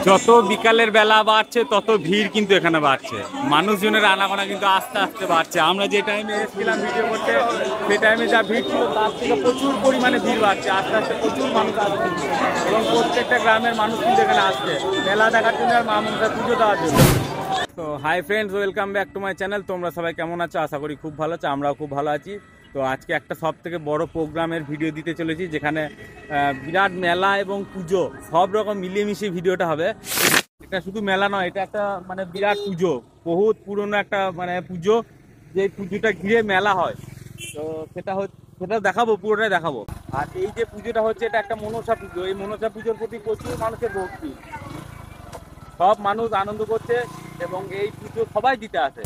যত বিকালের বেলা বাড়ছে তত ভিড় কিন্তু এখানে বাড়ছে, মানুষজনের আনাগোনা কিন্তু আস্তে আস্তে বাড়ছে। আমরা যে টাইমে এসেছিলাম ভিডিও করতে সেই টাইমে যা ভিড় ছিল তার থেকে প্রচুর পরিমাণে ভিড় বাড়ছে, আস্তে আস্তে প্রচুর মানুষ আসছে এবং প্রত্যেকটা গ্রামের মানুষ কিন্তু এখানে আসছে মেলা দেখার জন্য আর মা মনসার পুজো দেওয়ার জন্য। তো hi friends, welcome back to my channel. তোমরা সবাই কেমন আছো? আশা করি খুব ভালো আছো, আমরাও খুব ভালো আছি। তো আজকে একটা সব থেকে বড় প্রোগ্রামের ভিডিও দিতে চলেছি, যেখানে বিরাট মেলা এবং পুজো সব রকম মিলিয়ে মিশিয়ে ভিডিওটা হবে। এটা শুধু মেলা নয়, এটা একটা মানে বিরাট পুজো, বহুত পুরনো একটা মানে পুজো, যে পুজোটা ঘিরে মেলা হয়। তো সেটা দেখাবো, পুরোটাই দেখাবো। আর এই যে পুজোটা হচ্ছে, এটা একটা মনসা পুজো। এই মনসা পুজোর প্রতি প্রচুর মানুষের ভক্তি, সব মানুষ আনন্দ করছে এবং এই পুজো সবাই দিতে আসে।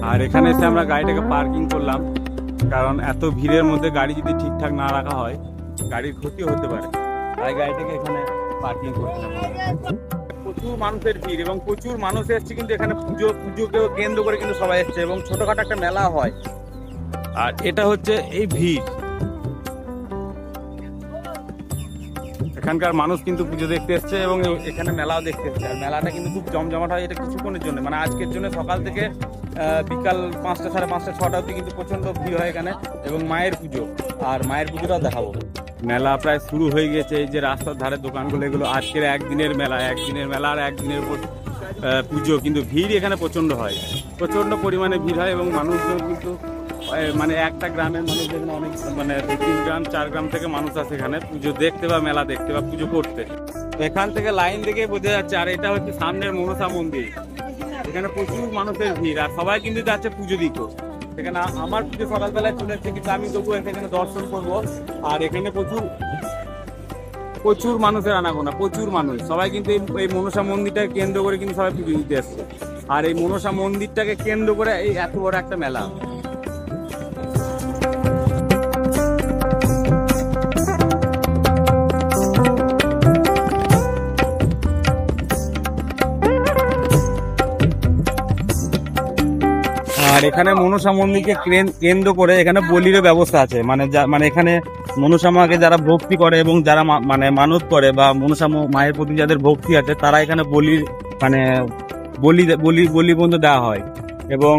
আর এখানে এসে আমরা গাড়িটাকে পার্কিং করলাম, কারণ এত ভিড়ের মধ্যে গাড়ি যদি ঠিকঠাক না রাখা হয় গাড়ির ক্ষতি হতে পারে, তাই গাড়িটাকে এখানে পার্কিং করলাম। প্রচুর মানুষের ভিড় এবং প্রচুর মানুষ এসছে কিন্তু এখানে পুজোকে কেন্দ্র করে কিন্তু সবাই এসছে এবং ছোটখাটো একটা মেলা হয়। আর এটা হচ্ছে এই ভিড়, এখানকার মানুষ কিন্তু পুজো দেখতে এসছে এবং এখানে মেলাও দেখতে এসছে। আর মেলাটা কিন্তু খুব জমজমাট হয়, এটা কিছুক্ষণের জন্য, মানে আজকের জন্য সকাল থেকে বিকাল 5টা, সাড়ে 5টা, 6টা অবধি কিন্তু প্রচণ্ড ভিড় হয় এখানে। এবং মায়ের পুজো, আর মায়ের পুজোটাও দেখাবো। মেলা প্রায় শুরু হয়ে গেছে। এই যে রাস্তার ধারে দোকানগুলো, এগুলো আজকের একদিনের মেলা আর একদিনের উপর পুজো, কিন্তু ভিড় এখানে প্রচণ্ড হয়, প্রচণ্ড পরিমাণে ভিড় হয় এবং মানুষজন কিন্তু মানে একটা গ্রামের মানুষ যেখানে অনেক মানে 2-3 গ্রাম 4 গ্রাম থেকে মানুষ আসে এখানে পুজো দেখতে বা মেলা দেখতে বা পুজো করতে। এখান থেকে লাইন দেখে বোঝা যাচ্ছে। আর এটা হচ্ছে সামনের মনসা মন্দির, এখানে প্রচুর মানুষের ভিড় আর সবাই কিন্তু যাচ্ছে পুজো দিতে। এখানে আমার পুজো সকালবেলায় চলে এসেছে, কিন্তু আমি তবু এখানে দর্শন করবো। আর এখানে প্রচুর মানুষের আনাগোনা, প্রচুর মানুষ, সবাই কিন্তু এই মনসা মন্দিরটাকে কেন্দ্র করে কিন্তু সবাই পুজো দিতে আসছে। আর এই মনসা মন্দিরটাকে কেন্দ্র করে এই এত বড় একটা মেলা। আর এখানে মনসা মন্দিরকে কেন্দ্র করে এখানে বলিরও ব্যবস্থা আছে, মানে এখানে মনসা মাকে যারা ভক্তি করে এবং যারা মানে মানত করে বা মনসা মায়ের প্রতি যাদের ভক্তি আছে, তারা এখানে বলির মানে বলি বন্ধু দেওয়া হয়। এবং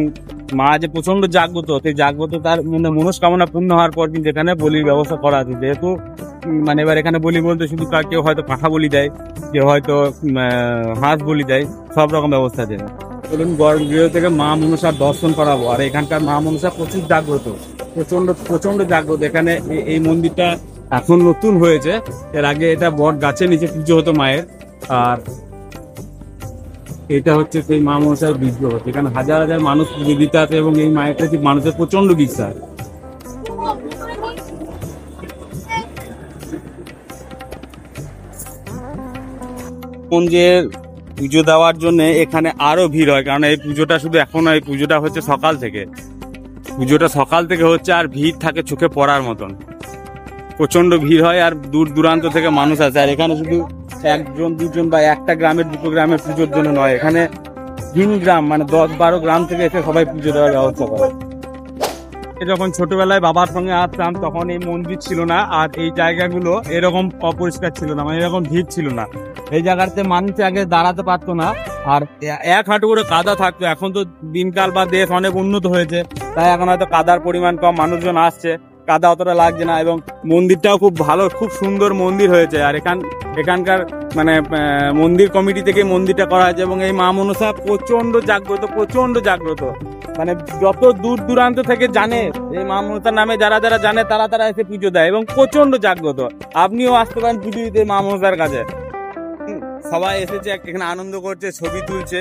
মা যে প্রচন্ড জাগ্রত, সেই জাগ্রত তার মানে মনস্কামনা পূর্ণ হওয়ার পর কিন্তু এখানে বলির ব্যবস্থা করা আছে। যেহেতু মানে এবার এখানে বলি বলতে শুধু কেউ হয়তো পাঠা বলি দেয়, কেউ হয়তো হাঁস বলি দেয়, সব রকম ব্যবস্থা আছে। চলুন গৃহ থেকে মা মনসার দর্শন করাবো। আর এখানকার মা মনসা প্রচুর জাগ্রত, প্রচন্ড জাগ্রত। এখানে এই মন্দিরটা এখন নতুন হয়েছে, এর আগে এটা বট গাছের নিচে পুজো হতো মায়ের। আর এটা হচ্ছে সেই মা মনসার বিগ্রহ, এখানে হাজার হাজার মানুষ পুজো দিতে আসে এবং এই মায়ের কাছে মানুষের প্রচন্ড বিশ্বাস। মন্দিরের পুজো দেওয়ার জন্য এখানে আরো ভিড় হয়, কারণ এই পুজোটা শুধু এখন নয়, এই পুজোটা হচ্ছে সকাল থেকে হচ্ছে। আর ভিড় থাকে চোখে পড়ার মতন, প্রচন্ড ভিড় হয় আর দূর দূরান্ত থেকে মানুষ আসে। আর এখানে শুধু 1-2 বা একটা গ্রামের 2 গ্রামের পুজোর জন্য নয়, এখানে 3 গ্রাম মানে 10-12 গ্রাম থেকে এসে সবাই পুজো দেওয়ার ব্যবস্থা করে। যখন ছোটবেলায় বাবার সঙ্গে আসতাম তখন এই মন্দির ছিল না, আর এই জায়গাগুলো এরকম অপরিষ্কার ছিল না, মানে এরকম ভিড় ছিল না। এই জায়গাতে মানুষ আগে দাঁড়াতে পারতো না, আর 1 হাঁটু করে কাদা থাকতো। এখন তো দিনকাল বা দেশ অনেক উন্নত হয়েছে, তাই এখন হয়তো কাদার পরিমাণ কম, মানুষজন আসছে, কাদা অতটা লাগছে না। এবং মন্দিরটাও খুব ভালো, খুব সুন্দর মন্দির হয়েছে। আর এখানকার মানে মন্দির কমিটি থেকে মন্দিরটা করা হয়েছে। এবং এই মা মনসা প্রচন্ড জাগ্রত, মানে যত দূর দূরান্ত থেকে জানে এই মা মনসার নামে, যারা জানে তারা এসে পুজো দেয় এবং প্রচন্ড জাগ্রত। আপনিও আসতে পারেন পুজো দিতে মা মনসার কাছে। সবাই এসেছে, এখানে আনন্দ করছে, ছবি তুলছে।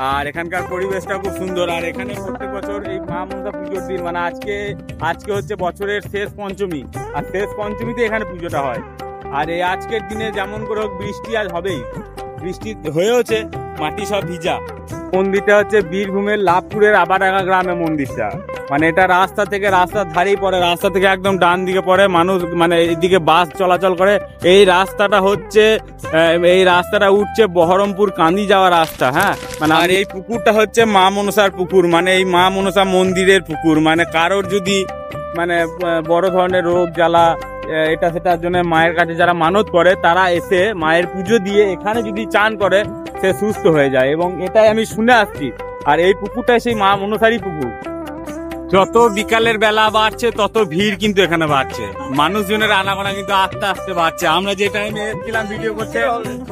আর এখানকার পরিবেশটা খুব সুন্দর। আর এখানে প্রত্যেক বছর এই মা মনসা পুজোর দিন, মানে আজকে হচ্ছে বছরের শেষ পঞ্চমী, আর শেষ পঞ্চমীতে এখানে পুজোটা হয়। আর এই আজকের দিনে যেমন করে হোক বৃষ্টি আজ হবেই, বৃষ্টি হয়েওছে, মাটি সব ভিজা। মন্দিরটা হচ্ছে বীরভূমের লাভপুরের আবাডাঙ্গা গ্রামে মন্দিরটা, মানে এটা রাস্তার ধারেই পড়ে, রাস্তা থেকে একদম ডান দিকে পড়ে। মানুষ মানে এইদিকে বাস চলাচল করে। এই রাস্তাটা উঠছে বহরমপুর কান্দি যাওয়া রাস্তা। হ্যাঁ, মানে আর এই পুকুরটা হচ্ছে মা মনসার পুকুর, মানে এই মা মনসা মন্দিরের পুকুর। মানে কারোর যদি মানে বড় ধরনের রোগ জ্বালা এটা সেটার জন্য মায়ের কাছে যারা মানত করে তারা এসে মায়ের পুজো দিয়ে এখানে যদি চান করে সে সুস্থ হয়ে যায়, এবং এটাই আমি শুনে আসছি। আর এই পুকুরটাই সেই মা মনসারী পুকুর। যত বিকালের বেলা বাড়ছে তত ভিড় কিন্তু এখানে বাড়ছে, মানুষজনের আনাগোনা কিন্তু আস্তে আস্তে বাড়ছে। আমরা যে টাইমে এসেছিলাম ভিডিও করতে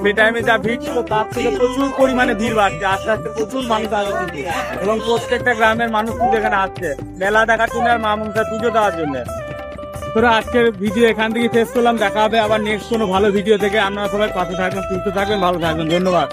সেই টাইমে যা ভিড় ছিল তার থেকে প্রচুর পরিমাণে ভিড় বাড়ছে, আস্তে আস্তে প্রচুর মানুষ আসছে এবং প্রত্যেকটা গ্রামের মানুষ কিন্তু এখানে আসছে মেলা দেখার জন্য আর মা মনসার পুজো দেওয়ার জন্য। তোরা আজকের ভিডিও এখান থেকে শেষ করলাম, দেখা হবে আবার নেক্সট কোনো ভালো ভিডিও থেকে। আপনারা সবাই পাশে থাকবেন, সুস্থ থাকবেন, ভালো থাকবেন, ধন্যবাদ।